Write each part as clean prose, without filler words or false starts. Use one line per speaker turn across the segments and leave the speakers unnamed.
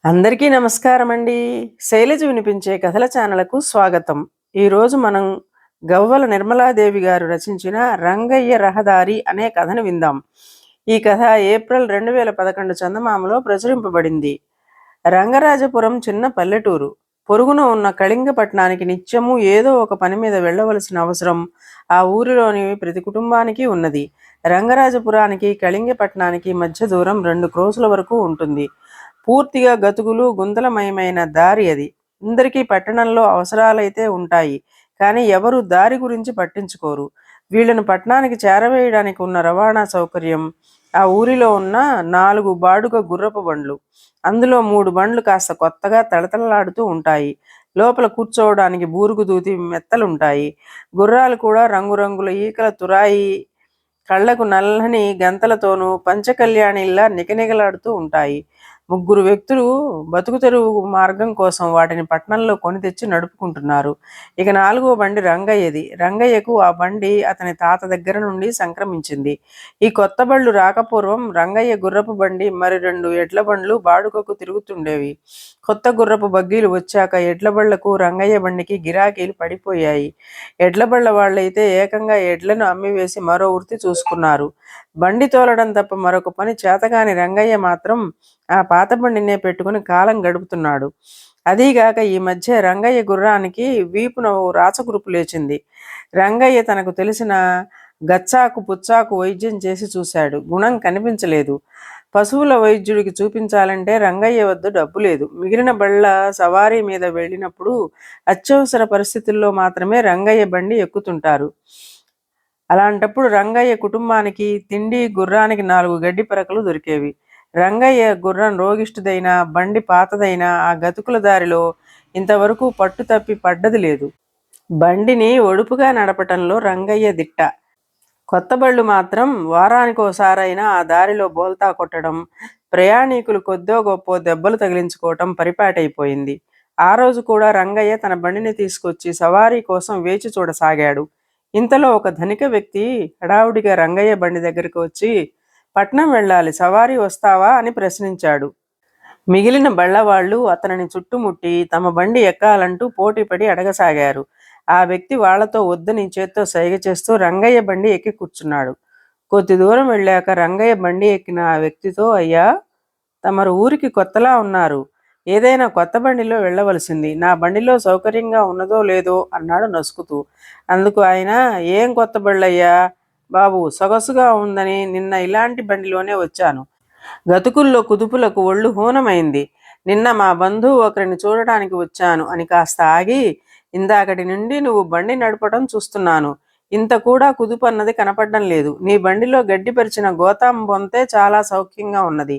అందరికీ నమస్కారం అండి. శైలజ వినిపించే కథల ఛానల్‌కు స్వాగతం. ఈరోజు మనం గవ్వల నిర్మలాదేవి గారు రచించిన 'రంగయ్య రహదారి' అనే కథను విందాం. ఈ కథ ఏప్రిల్ 2011 చందమామలో ప్రచురింపబడింది. రంగరాజపురం చిన్న పల్లెటూరు. పొరుగున ఉన్న కళింగపట్నానికి నిత్యము ఏదో ఒక పని మీద వెళ్ళవలసిన అవసరం ఆ ఊరిలోని ప్రతి కుటుంబానికి ఉన్నది. రంగరాజపురానికి కళింగపట్నానికి మధ్య దూరం 2 క్రోసుల వరకు ఉంటుంది. పూర్తిగా గతుకులు గుంతలమయమైన దారి అది. అందరికీ పట్టణంలో అవసరాలైతే ఉంటాయి, కానీ ఎవరు దారి గురించి పట్టించుకోరు. వీళ్ళను పట్టణానికి చేరవేయడానికి ఉన్న రవాణా సౌకర్యం ఆ ఊరిలో ఉన్న 4 బాడుగ గుర్రపు బండ్లు. అందులో 3 బండ్లు కాస్త కొత్తగా తళతళలాడుతూ ఉంటాయి. లోపల కూర్చోవడానికి బూరుగు దూతి మెత్తలుంటాయి. గుర్రాలు కూడా రంగురంగుల ఈకల తురాయి, కళ్లకు నల్లని గంతలతోనూ పంచకళ్యాణిల్లా నిగనిగలాడుతూ ఉంటాయి. 3 వ్యక్తులు బతుకు తెరువు మార్గం కోసం వాటిని పట్నంలో కొని తెచ్చి నడుపుకుంటున్నారు. ఇక 4వ బండి రంగయ్యది. రంగయ్యకు ఆ బండి అతని తాత దగ్గర నుండి సంక్రమించింది. ఈ కొత్త బళ్ళు రాకపూర్వం రంగయ్య గుర్రపు బండి మరి 2 ఎడ్ల బండ్లు బాడుగకు తిరుగుతుండేవి. కొత్త గుర్రపు బగ్గీలు వచ్చాక ఎడ్ల బళ్లకు రంగయ్య బండికి గిరాకీలు పడిపోయాయి. ఎడ్ల బళ్ళ వాళ్ళైతే ఏకంగా ఎడ్లను అమ్మివేసి మరో వృత్తి చూసుకున్నారు. బండి తోలడం తప్ప మరొక పని చేతగాని రంగయ్య మాత్రం ఆ పాత బండినే పెట్టుకుని కాలం గడుపుతున్నాడు. అదీగాక ఈ మధ్య రంగయ్య గుర్రానికి వీపున ఓ రాచకురుపు లేచింది. రంగయ్య తనకు తెలిసిన గచ్చాకు పుచ్చాకు వైద్యం చేసి చూశాడు. గుణం కనిపించలేదు. పశువుల వైద్యుడికి చూపించాలంటే రంగయ్య వద్ద డబ్బు లేదు. మిగిలిన బళ్ళ సవారీ మీద వెళ్ళినప్పుడు అత్యవసర పరిస్థితుల్లో మాత్రమే రంగయ్య బండి ఎక్కుతుంటారు. అలాంటప్పుడు రంగయ్య కుటుంబానికి తిండి, గుర్రానికి 4 గడ్డి పరకలు దొరికేవి. రంగయ్య గుర్రం రోగిష్టిదైనా, బండి పాతదైనా ఆ గతుకుల దారిలో ఇంతవరకు పట్టు తప్పి పడ్డది లేదు. బండిని ఒడుపుగా నడపటంలో రంగయ్య దిట్ట. కొత్త బళ్ళు మాత్రం వారానికోసారైనా ఆ దారిలో బోల్తా కొట్టడం, ప్రయాణికులు కొద్దో గొప్పో దెబ్బలు తగిలించుకోవటం పరిపాటైపోయింది. ఆ రోజు కూడా రంగయ్య తన బండిని తీసుకొచ్చి సవారీ కోసం వేచి చూడసాగాడు. ఇంతలో ఒక ధనిక వ్యక్తి హడావుడిగా రంగయ్య బండి దగ్గరికి వచ్చి, పట్నం వెళ్ళాలి, సవారీ వస్తావా అని ప్రశ్నించాడు. మిగిలిన బళ్ళవాళ్ళు అతనిని చుట్టుముట్టి తమ బండి ఎక్కాలంటూ పోటీపడి అడగసాగారు. ఆ వ్యక్తి వాళ్లతో వద్దని చేత్తో సైగ చేస్తూ రంగయ్య బండి ఎక్కి కూర్చున్నాడు. కొద్ది దూరం వెళ్ళాక రంగయ్య బండి ఎక్కిన ఆ వ్యక్తితో, అయ్యా, తమరు ఊరికి కొత్తలా ఉన్నారు, ఏదైనా కొత్త బండిలో వెళ్ళవలసింది, నా బండిలో సౌకర్యంగా ఉన్నదో లేదో అన్నాడు నసుకుతూ. అందుకు ఆయన, ఏం కొత్త బళ్ళయ్యా బాబు, సొగసుగా ఉందని నిన్న ఇలాంటి బండిలోనే వచ్చాను. గతుకుల్లో కుదుపులకు ఒళ్ళు హూనమైంది. నిన్న మా బంధువు ఒకరిని చూడటానికి వచ్చాను అని కాస్త ఆగి, ఇందాకటి నుండి నువ్వు బండి నడపడం చూస్తున్నాను, ఇంత కూడా కుదుపు అన్నది కనపడడం లేదు. నీ బండిలో గడ్డిపరిచిన గోతాం బొంతే చాలా సౌఖ్యంగా ఉన్నది.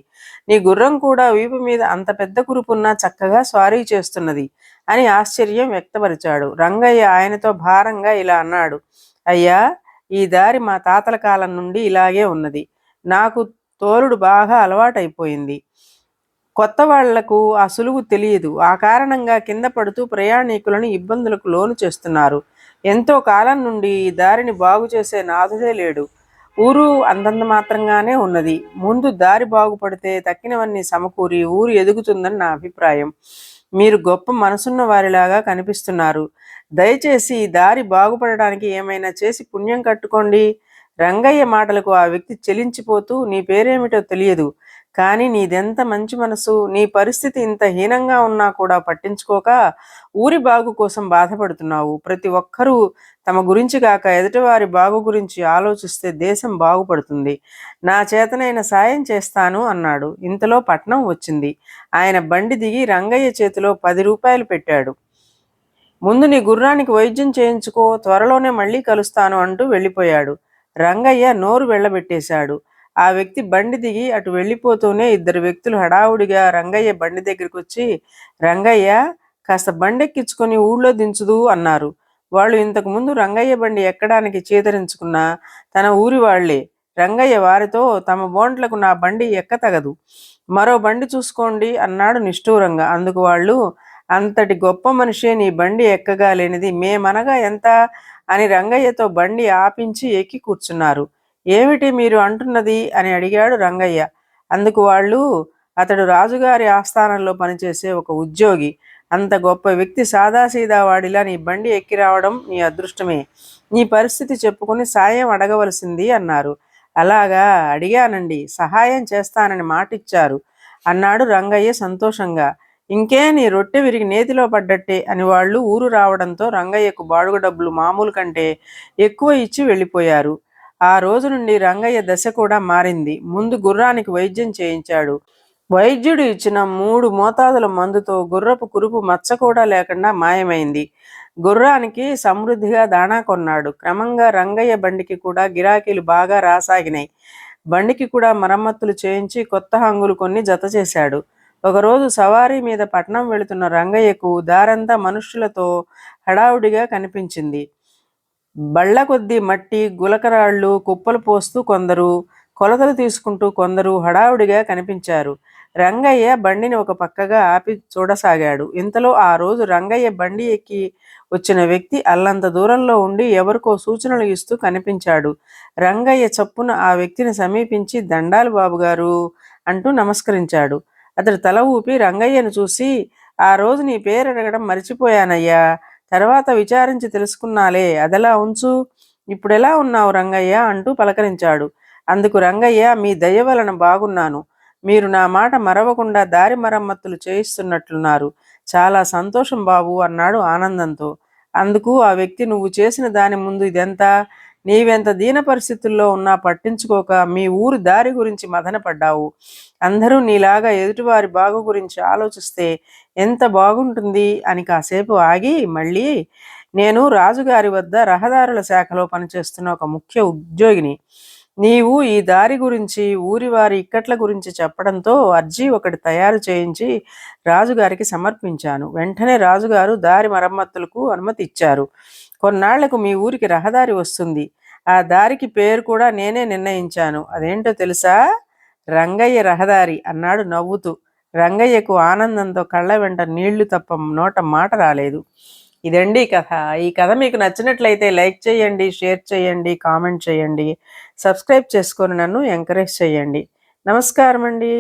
నీ గుర్రం కూడా వీపు మీద అంత పెద్ద కురుపున్నా చక్కగా స్వారీ చేస్తున్నది అని ఆశ్చర్యం వ్యక్తపరిచాడు. రంగయ్య ఆయనతో భారంగా ఇలా అన్నాడు, అయ్యా, ఈ దారి మా తాతల కాలం నుండి ఇలాగే ఉన్నది. నాకు తోలుడు బాగా అలవాటైపోయింది. కొత్త వాళ్లకు ఆ సులువు తెలియదు. ఆ కారణంగా కింద పడుతూ ప్రయాణికులను ఇబ్బందులకు లోను చేస్తున్నారు. ఎంతో కాలం నుండి ఈ దారిని బాగు చేసే నాథుడే లేడు. ఊరు అంతంత మాత్రంగానే ఉన్నది. ముందు దారి బాగుపడితే తక్కినవన్నీ సమకూరి ఊరు ఎదుగుతుందని నా అభిప్రాయం. మీరు గొప్ప మనసున్న వారిలాగా కనిపిస్తున్నారు. దయచేసి ఈ దారి బాగుపడడానికి ఏమైనా చేసి పుణ్యం కట్టుకోండి. రంగయ్య మాటలకు ఆ వ్యక్తి చెలించిపోతూ, నీ పేరేమిటో తెలియదు, కానీ నీదెంత మంచి మనసు, నీ పరిస్థితి ఇంత హీనంగా ఉన్నా కూడా పట్టించుకోక ఊరి బాగు కోసం బాధపడుతున్నావు. ప్రతి ఒక్కరూ తమ గురించి కాక ఎదుటివారి బాగు గురించి ఆలోచిస్తే దేశం బాగుపడుతుంది. నా చేతనైన సాయం చేస్తాను అన్నాడు. ఇంతలో పట్నం వచ్చింది. ఆయన బండి దిగి రంగయ్య చేతిలో 10 రూపాయలు పెట్టాడు. ముందు నీ గుర్రానికి వైద్యం చేయించుకో, త్వరలోనే మళ్ళీ కలుస్తాను అంటూ వెళ్ళిపోయాడు. రంగయ్య నోరు వెళ్ళబెట్టేశాడు. ఆ వ్యక్తి బండి దిగి అటు వెళ్ళిపోతూనే 2 వ్యక్తులు హడావుడిగా రంగయ్య బండి దగ్గరికి వచ్చి, రంగయ్య, కాస్త బండెక్కించుకొని ఊళ్ళో దించుదు అన్నారు. వాళ్ళు ఇంతకుముందు రంగయ్య బండి ఎక్కడానికి చేదరించుకున్న తన ఊరి వాళ్లే. రంగయ్య వారితో, తమ బోంట్లకు నా బండి ఎక్కతగదు, మరో బండి చూసుకోండి అన్నాడు నిష్ఠూరంగా. అందుకు వాళ్ళు, అంతటి గొప్ప మనిషే నీ బండి ఎక్కగా లేనిది మేమనగా ఎంత అని రంగయ్యతో బండి ఆపించి ఎక్కి కూర్చున్నారు. ఏమిటి మీరు అంటున్నది అని అడిగాడు రంగయ్య. అందుకు వాళ్ళు, అతడు రాజుగారి ఆస్థానంలో పనిచేసే ఒక ఉద్యోగి. అంత గొప్ప వ్యక్తి సాదాసీదా వాడిలా నీ బండి ఎక్కి రావడం నీ అదృష్టమే. నీ పరిస్థితి చెప్పుకుని సాయం అడగవలసింది అన్నారు. అలాగా, అడిగానండి, సహాయం చేస్తానని మాటిచ్చారు అన్నాడు రంగయ్య సంతోషంగా. ఇంకే, నీ రొట్టె విరిగి నేతిలో పడ్డట్టే అని వాళ్ళు ఊరు రావడంతో రంగయ్యకు బాడుగ డబ్బులు మామూలు కంటే ఎక్కువ ఇచ్చి వెళ్ళిపోయారు. ఆ రోజు నుండి రంగయ్య దశ కూడా మారింది. ముందు గుర్రానికి వైద్యం చేయించాడు. వైద్యుడు ఇచ్చిన 3 మోతాదుల మందుతో గుర్రపు కురుపు మచ్చ కూడా లేకుండా మాయమైంది. గుర్రానికి సమృద్ధిగా దాణా కొన్నాడు. క్రమంగా రంగయ్య బండికి కూడా గిరాకీలు బాగా రాసాగినాయి. బండికి కూడా మరమ్మతులు చేయించి కొత్త హంగులు కొన్ని జత చేశాడు. ఒకరోజు సవారీ మీద పట్నం వెళుతున్న రంగయ్యకు దారంతా మనుష్యులతో హడావుడిగా కనిపించింది. బళ్ళ కొద్దీ మట్టి, గులకరాళ్ళు కుప్పలు పోస్తూ కొందరు, కొలతలు తీసుకుంటూ కొందరు హడావుడిగా కనిపించారు. రంగయ్య బండిని ఒక పక్కగా ఆపి చూడసాగాడు. ఇంతలో ఆ రోజు రంగయ్య బండి ఎక్కి వచ్చిన వ్యక్తి అల్లంత దూరంలో ఉండి ఎవరికో సూచనలు ఇస్తూ కనిపించాడు. రంగయ్య చప్పున ఆ వ్యక్తిని సమీపించి, దండాలు బాబుగారు అంటూ నమస్కరించాడు. అతడు తల ఊపి రంగయ్యను చూసి, ఆ రోజు నీ పేరు అడగడం మర్చిపోయానయ్యా, తర్వాత విచారించి తెలుసుకున్నాలే, అదలా ఉంచు. ఇప్పుడెలా ఉన్నావు రంగయ్య అంటూ పలకరించాడు. అందుకు రంగయ్య, మీ దయ వలన బాగున్నాను. మీరు నా మాట మరవకుండా దారి మరమ్మతులు చేయిస్తున్నట్లున్నారు. చాలా సంతోషం బాబు అన్నాడు ఆనందంతో. అందుకు ఆ వ్యక్తి, నువ్వు చేసిన దాని ముందు ఇదెంత? నీవెంత దీన పరిస్థితుల్లో ఉన్నా పట్టించుకోక మీ ఊరు దారి గురించి మదనపడ్డావు. అందరూ నీలాగా ఎదుటివారి బాగు గురించి ఆలోచిస్తే ఎంత బాగుంటుంది అని కాసేపు ఆగి మళ్ళీ, నేను రాజుగారి వద్ద రహదారుల శాఖలో పనిచేస్తున్న ఒక ముఖ్య ఉద్యోగిని. నీవు ఈ దారి గురించి ఊరి వారి ఇక్కట్ల గురించి చెప్పడంతో అర్జీ ఒకటి తయారు చేయించి రాజుగారికి సమర్పించాను. వెంటనే రాజుగారు దారి మరమ్మతులకు అనుమతి ఇచ్చారు. కొన్నాళ్లకు మీ ఊరికి రహదారి వస్తుంది. ఆ దారికి పేరు కూడా నేనే నిర్ణయించాను. అదేంటో తెలుసా? రంగయ్య రహదారి అన్నాడు నవ్వుతూ. రంగయ్యకు ఆనందంతో కళ్ళ వెంట నీళ్లు తప్ప నోట మాట రాలేదు. ఇదండి కథ. ఈ కథ మీకు నచ్చినట్లయితే లైక్ చేయండి, షేర్ చేయండి, కామెంట్ చేయండి, సబ్స్క్రైబ్ చేసుకొని నన్ను ఎంకరేజ్ చేయండి. నమస్కారం అండి.